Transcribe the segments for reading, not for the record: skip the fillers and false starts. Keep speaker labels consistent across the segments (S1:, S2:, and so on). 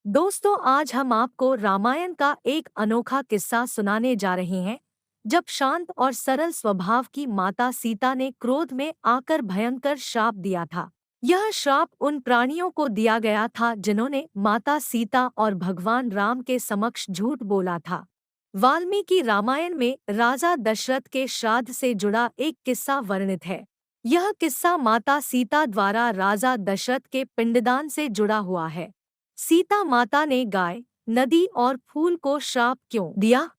S1: दोस्तों, आज हम आपको रामायण का एक अनोखा किस्सा सुनाने जा रहे हैं। जब शांत और सरल स्वभाव की माता सीता ने क्रोध में आकर भयंकर श्राप दिया था। यह श्राप उन प्राणियों को दिया गया था जिन्होंने माता सीता और भगवान राम के समक्ष झूठ बोला था। वाल्मीकि रामायण में राजा दशरथ के श्राद्ध से जुड़ा एक किस्सा वर्णित है। यह किस्सा माता सीता द्वारा राजा दशरथ के पिंडदान से जुड़ा हुआ है। सीता माता ने गाय, नदी और फूल को श्राप क्यों दिया?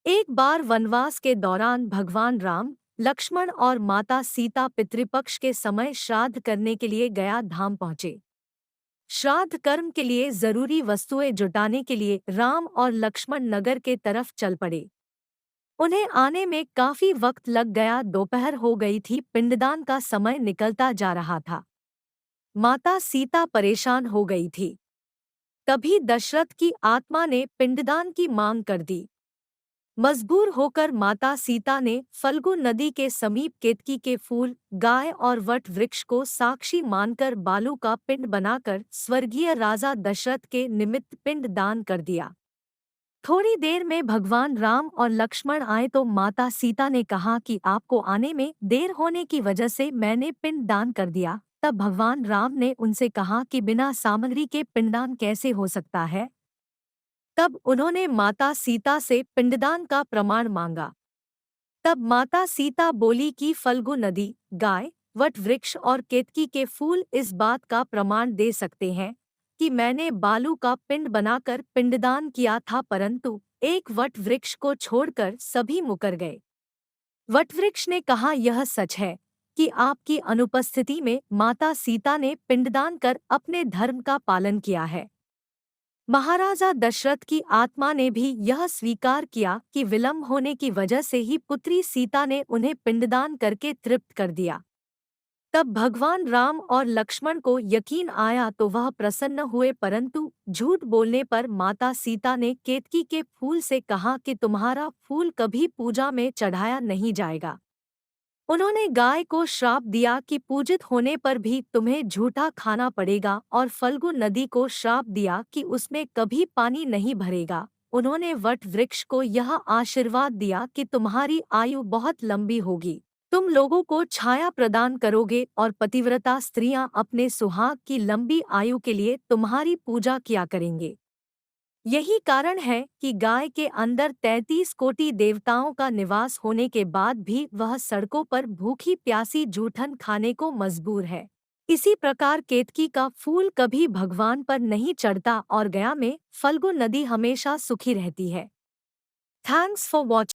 S1: एक बार वनवास के दौरान भगवान राम, लक्ष्मण और माता सीता पितृपक्ष के समय श्राद्ध करने के लिए गया धाम पहुंचे। श्राद्ध कर्म के लिए जरूरी वस्तुएं जुटाने के लिए राम और लक्ष्मण नगर के तरफ चल पड़े। उन्हें आने में काफी वक्त लग गया। दोपहर हो गई थी, पिंडदान का समय निकलता जा रहा था। माता सीता परेशान हो गई थी। तभी दशरथ की आत्मा ने पिंडदान की मांग कर दी। मजबूर होकर माता सीता ने फल्गु नदी के समीप केतकी के फूल, गाय और वट वृक्ष को साक्षी मानकर बालू का पिंड बनाकर स्वर्गीय राजा दशरथ के निमित्त पिंड दान कर दिया। थोड़ी देर में भगवान राम और लक्ष्मण आए तो माता सीता ने कहा कि आपको आने में देर होने की वजह से मैंने पिंड दान कर दिया। तब भगवान राम ने उनसे कहा कि बिना सामग्री के पिंडदान कैसे हो सकता है। तब उन्होंने माता सीता से पिंडदान का प्रमाण मांगा। तब माता सीता बोली कि फल्गु नदी, गाय, वट वृक्ष और केतकी के फूल इस बात का प्रमाण दे सकते हैं कि मैंने बालू का पिंड बनाकर पिंडदान किया था, परंतु एक वट वृक्ष को छोड़कर सभी मुकर गए। वट वृक्ष ने कहा, यह सच है कि आपकी अनुपस्थिति में माता सीता ने पिंडदान कर अपने धर्म का पालन किया है। महाराजा दशरथ की आत्मा ने भी यह स्वीकार किया कि विलंब होने की वजह से ही पुत्री सीता ने उन्हें पिंडदान करके तृप्त कर दिया। तब भगवान राम और लक्ष्मण को यकीन आया तो वह प्रसन्न हुए, परंतु झूठ बोलने पर माता सीता ने केतकी के फूल से कहा कि तुम्हारा फूल कभी पूजा में चढ़ाया नहीं जाएगा। उन्होंने गाय को श्राप दिया कि पूजित होने पर भी तुम्हें झूठा खाना पड़ेगा, और फल्गु नदी को श्राप दिया कि उसमें कभी पानी नहीं भरेगा। उन्होंने वट वृक्ष को यह आशीर्वाद दिया कि तुम्हारी आयु बहुत लंबी होगी, तुम लोगों को छाया प्रदान करोगे और पतिव्रता स्त्रियां अपने सुहाग की लंबी आयु के लिए तुम्हारी पूजा किया करेंगे। यही कारण है कि गाय के अंदर 33 कोटि देवताओं का निवास होने के बाद भी वह सड़कों पर भूखी प्यासी जूठन खाने को मजबूर है। इसी प्रकार केतकी का फूल कभी भगवान पर नहीं चढ़ता और गया में फल्गु नदी हमेशा सुखी रहती है। Thanks for watching.